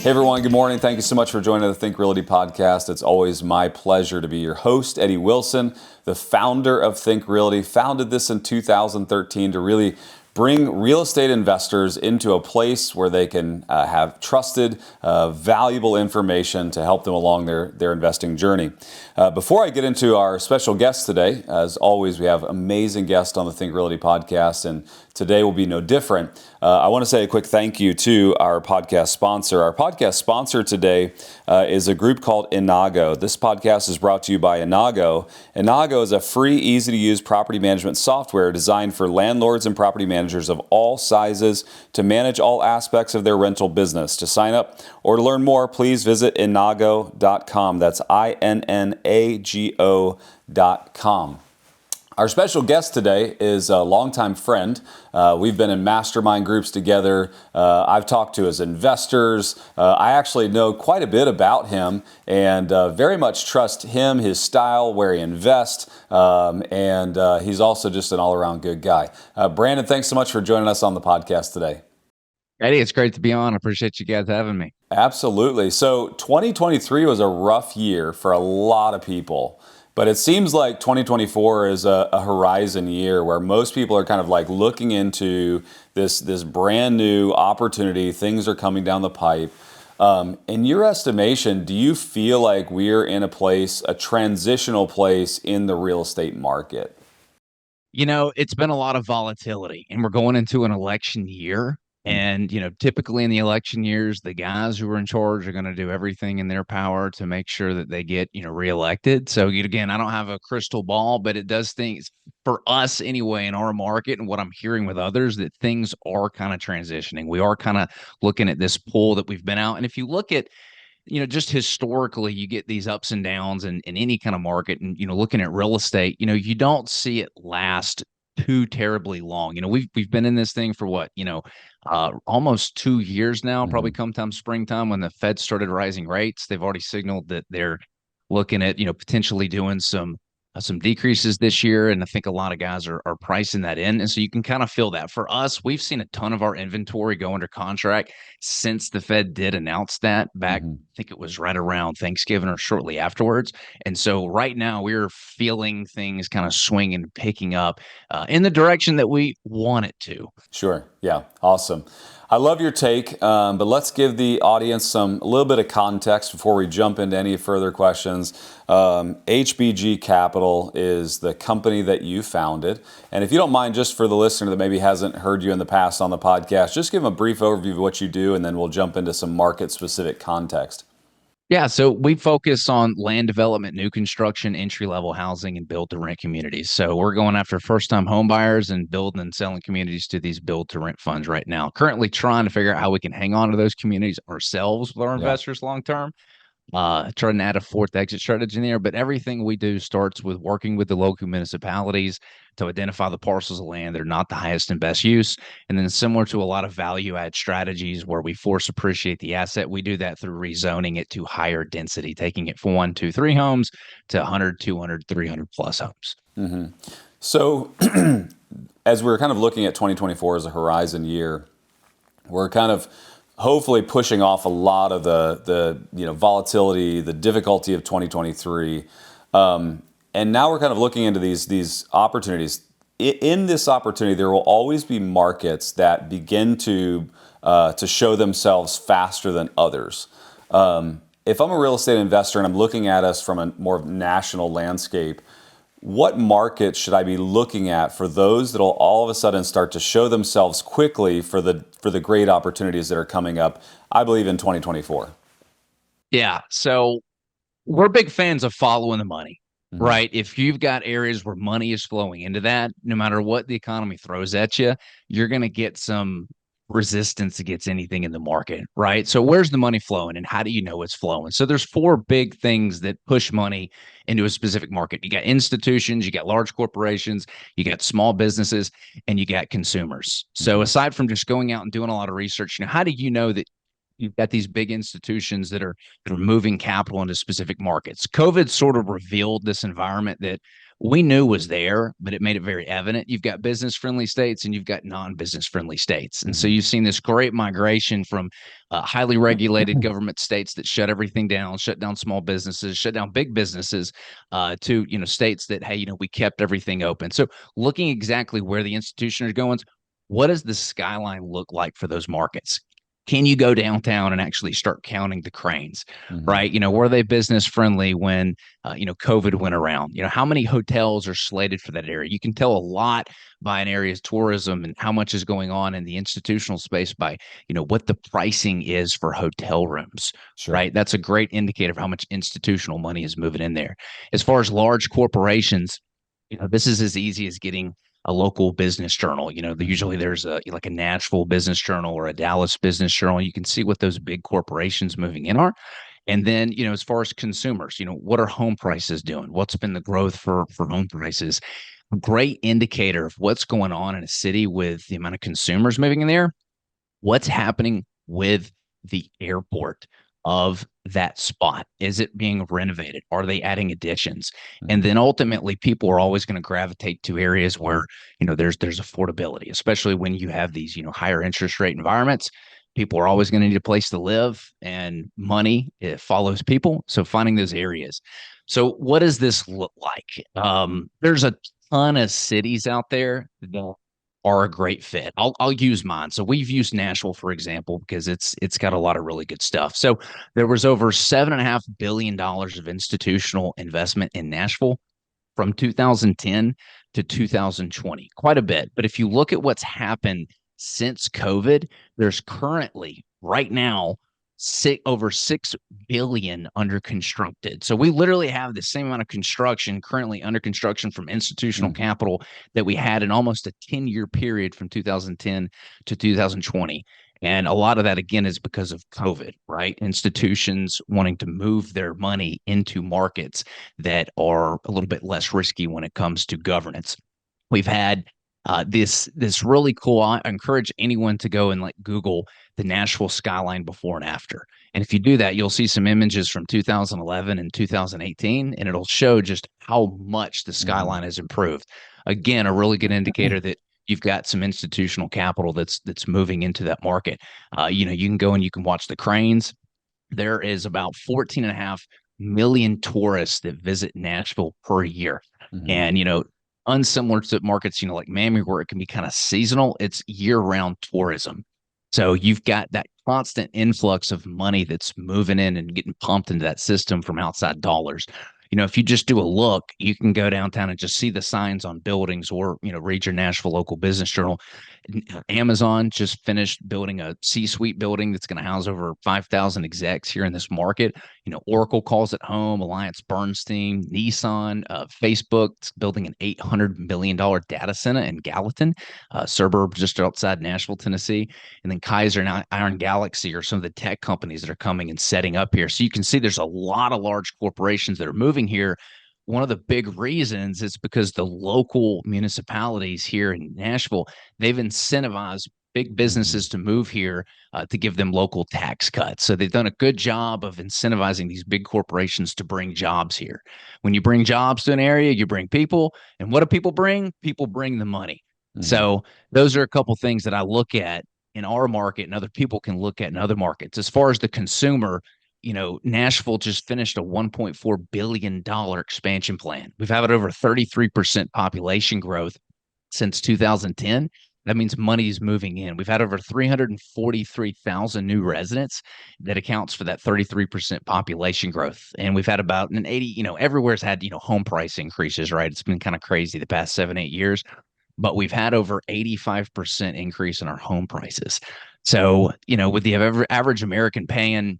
Hey everyone, good morning. Thank you so much for joining the Think Realty podcast. It's always my pleasure to be your host, Eddie Wilson, the founder of Think Realty. Founded this in 2013 to really bring real estate investors into a place where they can have trusted, valuable information to help them along their investing journey. Before I get into our special guest today, as always, we have amazing guests on the Think Realty podcast, and today will be no different. I want to say a quick thank you to our podcast sponsor. Our podcast sponsor today is a group called Inago. This podcast is brought to you by Inago. Inago is a free, easy-to-use property management software designed for landlords and property managers of all sizes to manage all aspects of their rental business. To sign up or to learn more, please visit inago.com. That's INNAGO.com. Our special guest today is a longtime friend. We've been in mastermind groups together. I've talked to his investors. I actually know quite a bit about him and very much trust him, his style, where he invests, and he's also just an all-around good guy. Brandon, thanks so much for joining us on the podcast today. Eddie, it's great to be on. I appreciate you guys having me. Absolutely. So 2023 was a rough year for a lot of people. But it seems like 2024 is a horizon year where most people are kind of like looking into this brand new opportunity. Things are coming down the pipe. In your estimation, do you feel like we're in a transitional place in the real estate market? You know, it's been a lot of volatility, and we're going into an election year. And, typically in the election years, the guys who are in charge are going to do everything in their power to make sure that they get, reelected. So again, I don't have a crystal ball, but it does things for us anyway in our market and what I'm hearing with others that things are kind of transitioning. We are kind of looking at this pull that we've been out. And if you look at just historically, you get these ups and downs in any kind of market. And, looking at real estate, you don't see it last too terribly long. We've been in this thing for what, almost 2 years now, probably come time springtime when the Fed started rising rates. They've already signaled that they're looking at, potentially doing some decreases this year. And I think a lot of guys are pricing that in. And so you can kind of feel that. For us, we've seen a ton of our inventory go under contract since the Fed did announce that back, I think it was right around Thanksgiving or shortly afterwards. And so right now we're feeling things kind of swinging, picking up in the direction that we want it to. Sure. Yeah. Awesome. I love your take, but let's give the audience a little bit of context before we jump into any further questions. HBG Capital is the company that you founded. And if you don't mind, just for the listener that maybe hasn't heard you in the past on the podcast, just give them a brief overview of what you do, and then we'll jump into some market-specific context. Yeah, so we focus on land development, new construction, entry-level housing, and build-to-rent communities. So we're going after first-time home buyers and building and selling communities to these build-to-rent funds right now. Currently trying to figure out how we can hang on to those communities ourselves with our investors long-term. Trying to add a fourth exit strategy in there, but everything we do starts with working with the local municipalities to identify the parcels of land that are not the highest and best use. And then similar to a lot of value add strategies where we force appreciate the asset, we do that through rezoning it to higher density, taking it from 1, 2, 3 homes to 100, 200, 300 plus homes. Mm-hmm. So as we're kind of looking at 2024 as a horizon year, we're kind of hopefully pushing off a lot of the volatility, the difficulty of 2023, and now we're kind of looking into these opportunities. In this opportunity, there will always be markets that begin to show themselves faster than others. If I'm a real estate investor and I'm looking at us from a more national landscape, what markets should I be looking at for those that will all of a sudden start to show themselves quickly for the great opportunities that are coming up, I believe, in 2024? Yeah. So we're big fans of following the money, right? If you've got areas where money is flowing into that, no matter what the economy throws at you, you're going to get some resistance against anything in the market, right? So where's the money flowing and how do you know it's flowing? So there's 4 big things that push money into a specific market. You got institutions, you got large corporations, you got small businesses, and you got consumers. So aside from just going out and doing a lot of research, how do you know that you've got these big institutions that are moving capital into specific markets? COVID sort of revealed this environment that we knew was there, but it made it very evident. You've got business friendly states and you've got non-business friendly states. And so Hmm. you've seen this great migration from highly regulated government states that shut everything down, shut down small businesses, shut down big businesses, to, states that, hey, we kept everything open. So looking exactly where the institutions are going, what does the skyline look like for those markets? Can you go downtown and actually start counting the cranes, Hmm. right? Were they business friendly when COVID went around? How many hotels are slated for that area? You can tell a lot by an area's tourism and how much is going on in the institutional space by, what the pricing is for hotel rooms, Sure. right? That's a great indicator of how much institutional money is moving in there. As far as large corporations, this is as easy as getting a local business journal. Hmm. Usually there's like a Nashville business journal or a Dallas business journal. You can see what those big corporations moving in are. And then, as far as consumers, what are home prices doing? What's been the growth for home prices? A great indicator of what's going on in a city with the amount of consumers moving in there. What's happening with the airport of that spot? Is it being renovated? Are they adding additions? And Hmm. then ultimately, people are always going to gravitate to areas where there's affordability, especially when you have these higher interest rate environments. People are always going to need a place to live, and money, it follows people. So finding those areas. So what does this look like? There's a ton of cities out there that are a great fit. I'll use mine. So we've used Nashville, for example, because it's got a lot of really good stuff. So there was over $7.5 billion of institutional investment in Nashville from 2010 to 2020, quite a bit. But if you look at what's happened since COVID, there's currently right now over 6 billion under constructed. So we literally have the same amount of construction currently under construction from institutional Hmm. capital that we had in almost a 10-year period from 2010 to 2020. And a lot of that, again, is because of COVID, right? Institutions wanting to move their money into markets that are a little bit less risky when it comes to governance. We've had this really cool. I encourage anyone to go and like Google the Nashville skyline before and after. And if you do that, you'll see some images from 2011 and 2018, and it'll show just how much the Hmm. skyline has improved. Again, a really good indicator that you've got some institutional capital that's moving into that market. You can go and you can watch the cranes. There is about 14 and a half million tourists that visit Nashville per year. Hmm. And, unsimilar to markets, like Miami, where it can be kind of seasonal, it's year round tourism. So you've got that constant influx of money that's moving in and getting pumped into that system from outside dollars. If you just do a look, you can go downtown and just see the signs on buildings or, read your Nashville local business journal. Amazon just finished building a C-suite building that's going to house over 5,000 execs here in this market. Oracle calls it home, Alliance Bernstein, Nissan, Facebook's building an $800 million data center in Gallatin, suburb just outside Nashville, Tennessee. And then Kaiser and Iron Galaxy are some of the tech companies that are coming and setting up here. So you can see there's a lot of large corporations that are moving here. One of the big reasons is because the local municipalities here in Nashville, they've incentivized big Hmm. businesses to move here to give them local tax cuts. So they've done a good job of incentivizing these big corporations to bring jobs here. When you bring jobs to an area, you bring people. And what do people bring? People bring the money. Hmm. So those are a couple things that I look at in our market and other people can look at in other markets. As far as the consumer, Nashville just finished a $1.4 billion expansion plan. We've had over 33% population growth since 2010. That means money is moving in. We've had over 343,000 new residents. That accounts for that 33% population growth. And we've had about an 80, everywhere's had, home price increases, right? It's been kind of crazy the past 7, 8 years, but we've had over 85% increase in our home prices. So, with the average American paying,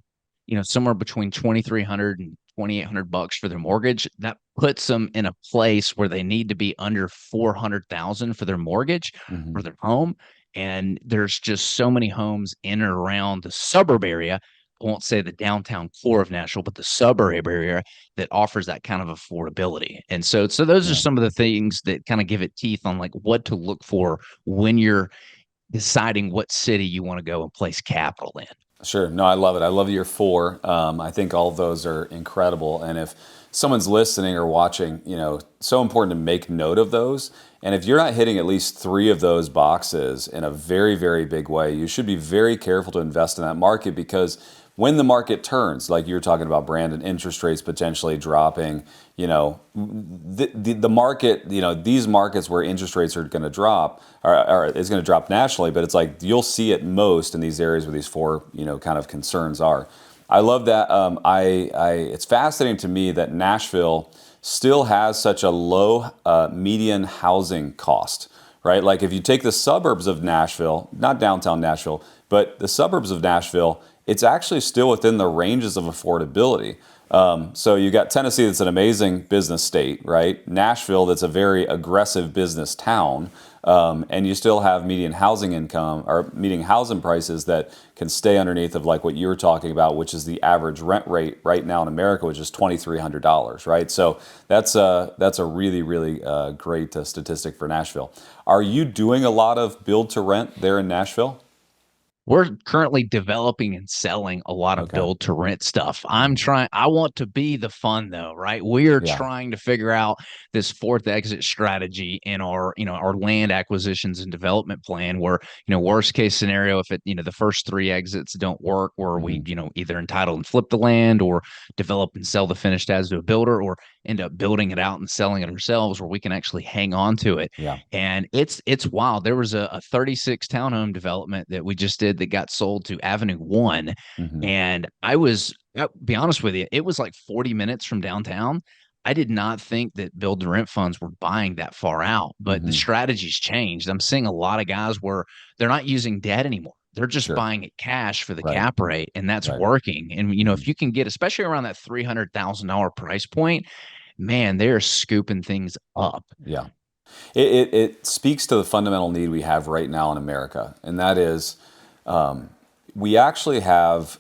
somewhere between 2,300 and 2,800 bucks for their mortgage, that puts them in a place where they need to be under 400,000 for their mortgage Hmm. for their home. And there's just so many homes in and around the suburb area. I won't say the downtown core of Nashville, but the suburb area that offers that kind of affordability. And so those are Yeah. some of the things that kind of give it teeth on like what to look for when you're deciding what city you want to go and place capital in. Sure. No, I love it. I love year four. I think all of those are incredible. And if someone's listening or watching, so important to make note of those. And if you're not hitting at least three of those boxes in a very, very big way, you should be very careful to invest in that market, because when the market turns, like you were talking about, Brandon, interest rates potentially dropping, the market, these markets where interest rates are going to drop is going to drop nationally, but it's like you'll see it most in these areas where these four, kind of concerns are. I love that. It's fascinating to me that Nashville still has such a low median housing cost, right? Like if you take the suburbs of Nashville, not downtown Nashville, but the suburbs of Nashville, it's actually still within the ranges of affordability. So you got Tennessee, that's an amazing business state, right? Nashville, that's a very aggressive business town. And you still have median housing income or median housing prices that can stay underneath of like what you were talking about, which is the average rent rate right now in America, which is $2,300, right? So that's a really, really great statistic for Nashville. Are you doing a lot of build to rent there in Nashville? We're currently developing and selling a lot of Okay. build to rent stuff. Mhm. I want to be the fun though, right? We are Yeah. trying to figure out this fourth exit strategy in our land acquisitions and development plan where, worst case scenario, if the first three exits don't work, where we, Hmm. either entitle and flip the land or develop and sell the finished as to a builder or end up building it out and selling it ourselves where we can actually hang on to it. Yeah. And it's wild. There was a 36 townhome development that we just did that got sold to Avenue One. Hmm. And I'll be honest with you, it was like 40 minutes from downtown. I did not think that build to rent funds were buying that far out, but the Hmm. strategy's changed. I'm seeing a lot of guys where they're not using debt anymore. They're just Sure. buying it cash for the Right. cap rate, and that's Right. working. And Hmm. if you can get, especially around that $300,000 price point, man, they're scooping things up. Yeah. It speaks to the fundamental need we have right now in America, and that is we actually have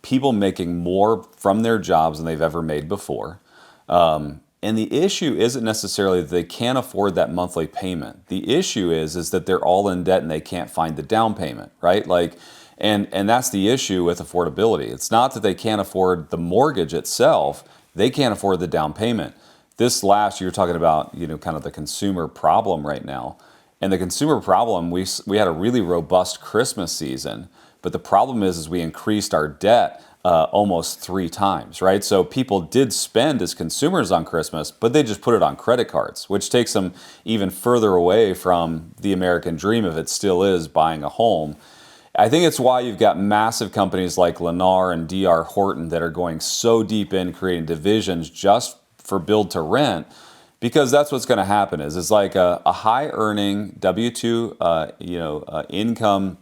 people making more from their jobs than they've ever made before. And the issue isn't necessarily that they can't afford that monthly payment. The issue is that they're all in debt and they can't find the down payment, right? Like, and that's the issue with affordability. It's not that they can't afford the mortgage itself; they can't afford the down payment. This last, you're talking about, kind of the consumer problem right now. And the consumer problem, we had a really robust Christmas season, but the problem is we increased our debt almost three times, right? So people did spend as consumers on Christmas, but they just put it on credit cards, which takes them even further away from the American dream, if it still is buying a home. I think it's why you've got massive companies like Lennar and D.R. Horton that are going so deep in creating divisions just for build to rent, because that's what's going to happen. Is it's like a high earning W-2 income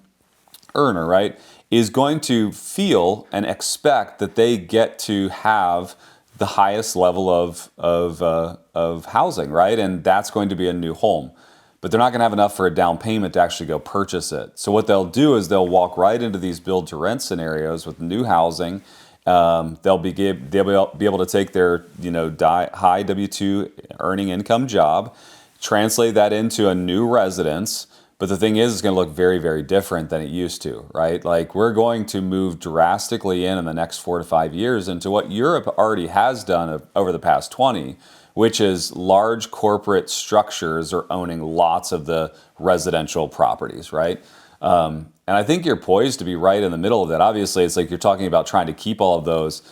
earner, right, is going to feel and expect that they get to have the highest level of housing, right, and that's going to be a new home. But they're not going to have enough for a down payment to actually go purchase it. So what they'll do is they'll walk right into these build to rent scenarios with new housing. They'll be able to take their high W-2 earning income job, translate that into a new residence. But the thing is, it's going to look very, very different than it used to, right? Like we're going to move drastically in the next 4 to 5 years into what Europe already has done over the past 20, which is large corporate structures are owning lots of the residential properties, right? And I think you're poised to be right in the middle of that. Obviously, it's like you're talking about trying to keep all of those.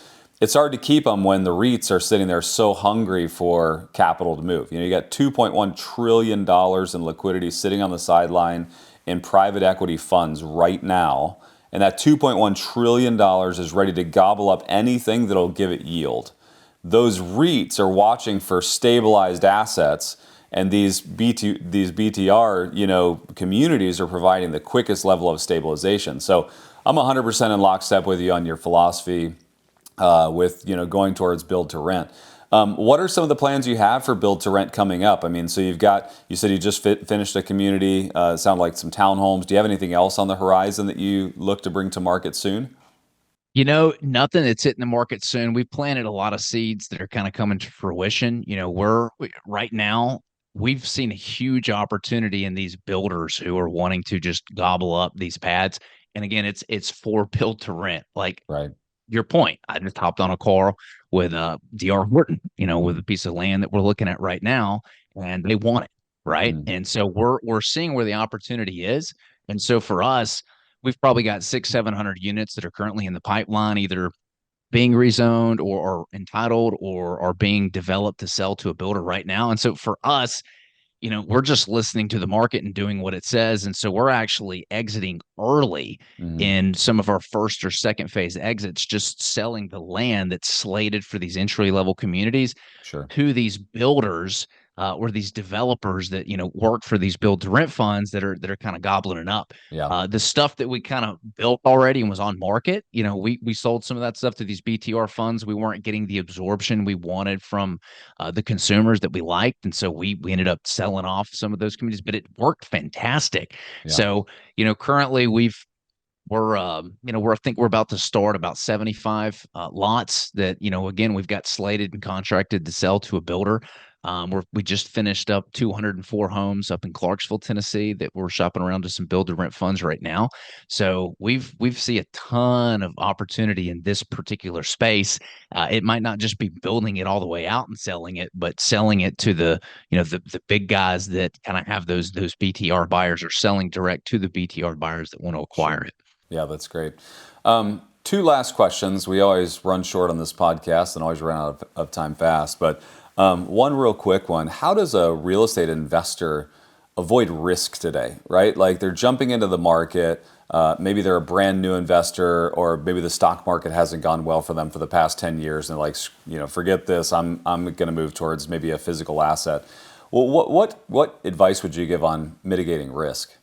It's hard to keep them when the REITs are sitting there so hungry for capital to move. You got $2.1 trillion in liquidity sitting on the sideline in private equity funds right now. And that $2.1 trillion is ready to gobble up anything that'll give it yield. Those REITs are watching for stabilized assets, and these BTR, communities are providing the quickest level of stabilization. So I'm 100% in lockstep with you on your philosophy with going towards build to rent. What are some of the plans you have for build to rent coming up? I mean, so you said you just finished a community. Sound like some townhomes. Do you have anything else on the horizon that you look to bring to market soon? Nothing that's hitting the market soon. We planted a lot of seeds that are kind of coming to fruition. Right now, we've seen a huge opportunity in these builders who are wanting to just gobble up these pads. And again, it's for build to rent. Like Right. your point, I just hopped on a call with DR Horton, with a piece of land that we're looking at right now, and they want it, right? Mm, And so we're seeing where the opportunity is. And so for us, we've probably got 600-700 units that are currently in the pipeline, either being rezoned or entitled or are being developed to sell to a builder right now. And so for us, we're just listening to the market and doing what it says. And so we're actually exiting early mm, in some of our first or second phase exits, just selling the land that's slated for these entry level communities sure. to these builders or these developers that work for these build to rent funds that are kind of gobbling it up. Yeah. The stuff that we kind of built already and was on market, we sold some of that stuff to these BTR funds. We weren't getting the absorption we wanted from the consumers that we liked, and so we ended up selling off some of those communities. But it worked fantastic. Yeah. So currently I think we're about to start about 75 lots that, again, we've got slated and contracted to sell to a builder. We just finished up 204 homes up in Clarksville, Tennessee, that we're shopping around to some build to rent funds right now. So we've see a ton of opportunity in this particular space. It might not just be building it all the way out and selling it, but selling it to the big guys that kind of have those BTR buyers, or selling direct to the BTR buyers that want to acquire Sure. it. Yeah, that's great. Two last questions. We always run short on this podcast and always run out of time fast. But one real quick one. How does a real estate investor avoid risk today, right? Like they're jumping into the market. Maybe they're a brand new investor, or maybe the stock market hasn't gone well for them for the past 10 years. And they're like, forget this. I'm going to move towards maybe a physical asset. Well, what advice would you give on mitigating risk?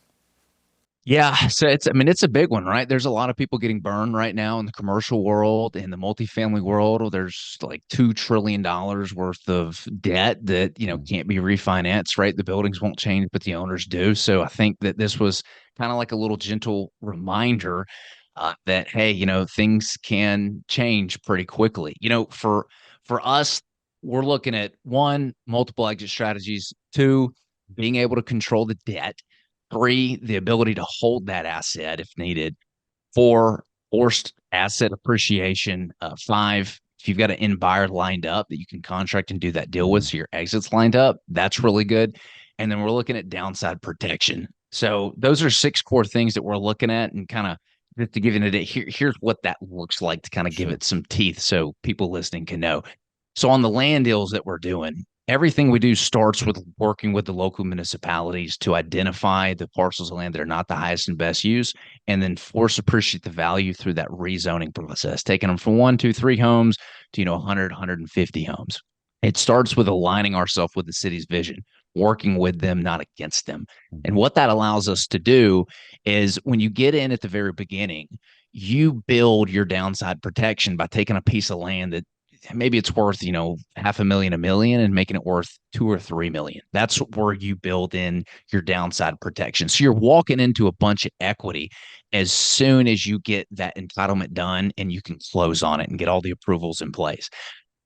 Yeah, so it's a big one, right? There's a lot of people getting burned right now in the commercial world, in the multifamily world. There's like $2 trillion worth of debt that, Mm, can't be refinanced, right? The buildings won't change, but the owners do. So I think that this was kind of like a little gentle reminder that, hey, things can change pretty quickly. For us, we're looking at one, multiple exit strategies, two, being able to control the debt. Three, the ability to hold that asset if needed. Four, forced asset appreciation. Five, if you've got an end buyer lined up that you can contract and do that deal with, mm, so your exit's lined up, that's really good. And then we're looking at downside protection. So those are six core things that we're looking at, and kind of just to give you an idea, here's what that looks like to kind of give sure. it some teeth so people listening can know. So on the land deals that we're doing, everything we do starts with working with the local municipalities to identify the parcels of land that are not the highest and best use, and then force appreciate the value through that rezoning process, taking them from one, two, three homes to 100, 150 homes. It starts with aligning ourselves with the city's vision, working with them, not against them. And Mhm. what that allows us to do is, when you get in at the very beginning, you build your downside protection by taking a piece of land that maybe it's worth, half a million, a million, and making it worth 2 or 3 million. That's where you build in your downside protection. So you're walking into a bunch of equity as soon as you get that entitlement done and you can close on it and get all the approvals in place.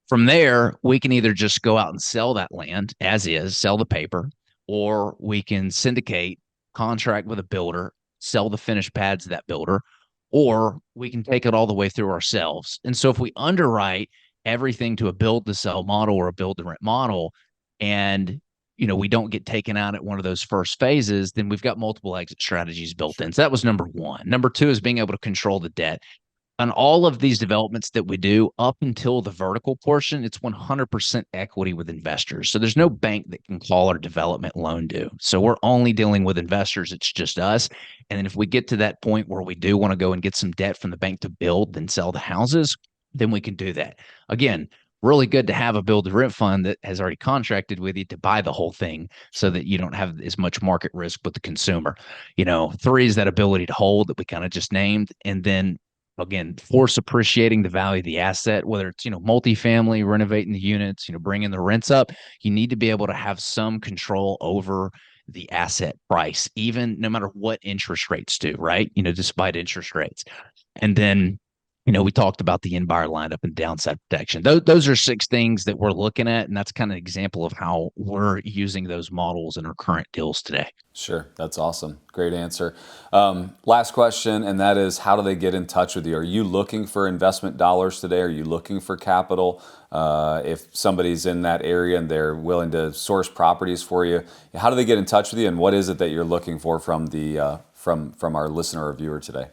From there, we can either just go out and sell that land as is, sell the paper, or we can syndicate, contract with a builder, sell the finished pads to that builder, or we can take it all the way through ourselves. And so if we underwrite everything to a build to sell model or a build to rent model, and we don't get taken out at one of those first phases, then we've got multiple exit strategies built in. Sure. So that was number one. Number two is being able to control the debt on all of these developments that we do up until the vertical portion. It's 100% equity with investors. So there's no Mm, bank that can call our development loan due. So we're only dealing with investors. It's just us. And then if we get to that point where we do want to go and get some debt from the bank to build and sell the houses, then we can do that. Again, really good to have a build to rent fund that has already contracted with you to buy the whole thing, so sure. that you don't have as much market risk with the consumer. Three is that ability to hold that we kind of just named. And then again, force appreciating the value of the asset, whether it's, multifamily, renovating the units, bringing the rents up. You need to be able to have some control over the asset price, even no matter what interest rates do, right? Despite interest rates. And then We talked about the in buyer lineup and downside protection. Those are 6 things that we're looking at, and that's kind of an example of how we're using those models in our current deals today. Sure. That's awesome. Great answer. Last question, and that is, how do they get in touch with you? Are you looking for investment dollars today? Are you looking for capital? If somebody's in that area and they're willing to source properties for you, how do they get in touch with you? And what is it that you're looking for from the from our listener or viewer today?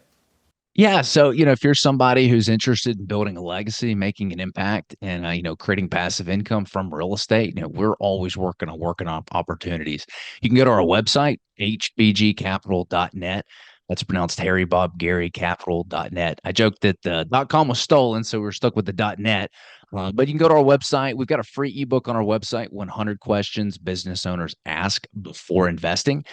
Yeah. So, if you're somebody who's interested in building a legacy, making an impact, and, creating passive income from real estate, we're always working on opportunities. You can go to our website, hbgcapital.net. That's pronounced Harry Bob Gary Capital.net. I joked that the .com was stolen, so we're stuck with the .net. But you can go to our website. We've got a free ebook on our website, 100 questions business owners ask before investing.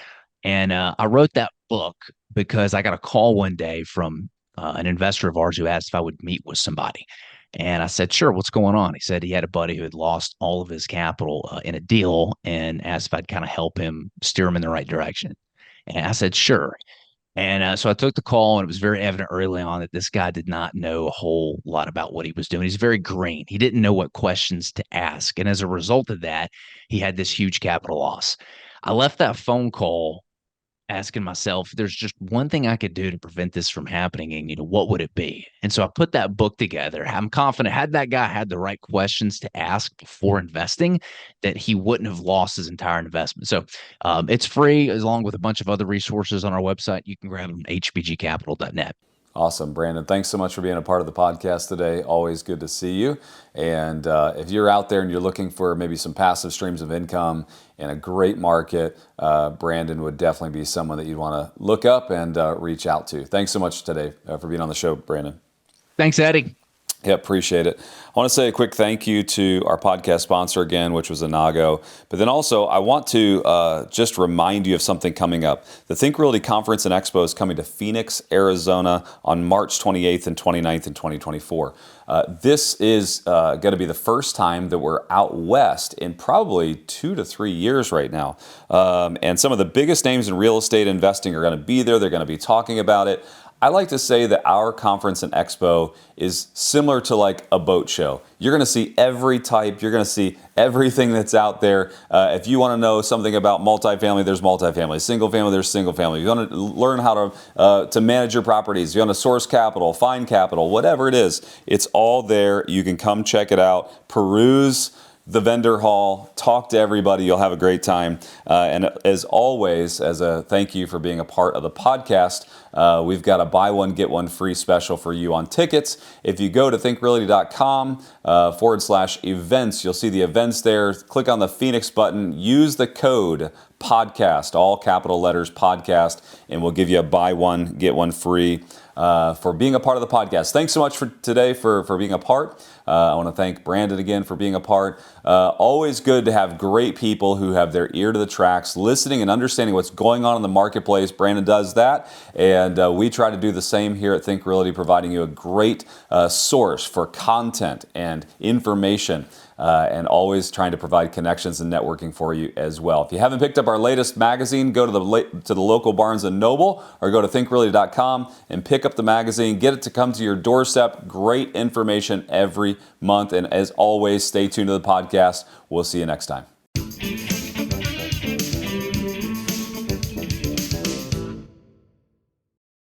And I wrote that book because I got a call one day from an investor of ours who asked if I would meet with somebody. And I said, sure, what's going on? He said he had a buddy who had lost all of his capital in a deal and asked if I'd kind of help him steer him in the right direction. And I said, sure. And so I took the call, and it was very evident early on that this guy did not know a whole lot about what he was doing. He's very green. He didn't know what questions to ask. And as a result of that, he had this huge capital loss. I left that phone call asking myself, there's just one thing I could do to prevent this from happening. And, what would it be? And so I put that book together. I'm confident had that guy had the right questions to ask before investing, that he wouldn't have lost his entire investment. So it's free, along with a bunch of other resources on our website. You can grab them at hbgcapital.net. Awesome, Brandon. Thanks so much for being a part of the podcast today. Always good to see you. And if you're out there and you're looking for maybe some passive streams of income in a great market, Brandon would definitely be someone that you'd want to look up and reach out to. Thanks so much today for being on the show, Brandon. Thanks, Eddie. Yeah, appreciate it. I want to say a quick thank you to our podcast sponsor again, which was Inago. But then also, I want to just remind you of something coming up. The Think Realty Conference and Expo is coming to Phoenix, Arizona on March 28th and 29th in 2024. This is going to be the first time that we're out west in probably 2 to 3 years right now. And some of the biggest names in real estate investing are going to be there. They're going to be talking about it. I like to say that our conference and expo is similar to like a boat show. You're going to see every type. You're going to see everything that's out there. If you want to know something about multifamily, there's multifamily. Single family, there's single family. If you want to learn how to manage your properties, if you want to source capital, find capital, whatever it is, it's all there. You can come check it out, peruse the vendor hall, talk to everybody. You'll have a great time. And as always, as a thank you for being a part of the podcast, we've got a buy one, get one free special for you on tickets. If you go to thinkrealty.com /events, you'll see the events there. Click on the Phoenix button, use the code podcast, all capital letters podcast, and we'll give you a buy one, get one free for being a part of the podcast. Thanks so much for today for being a part. I want to thank Brandon again for being a part. Always good to have great people who have their ear to the tracks, listening and understanding what's going on in the marketplace. Brandon does that, and we try to do the same here at Think Realty, providing you a great source for content and information. And always trying to provide connections and networking for you as well. If you haven't picked up our latest magazine, go to the local Barnes & Noble or go to thinkrealty.com and pick up the magazine. Get it to come to your doorstep. Great information every month. And as always, stay tuned to the podcast. We'll see you next time.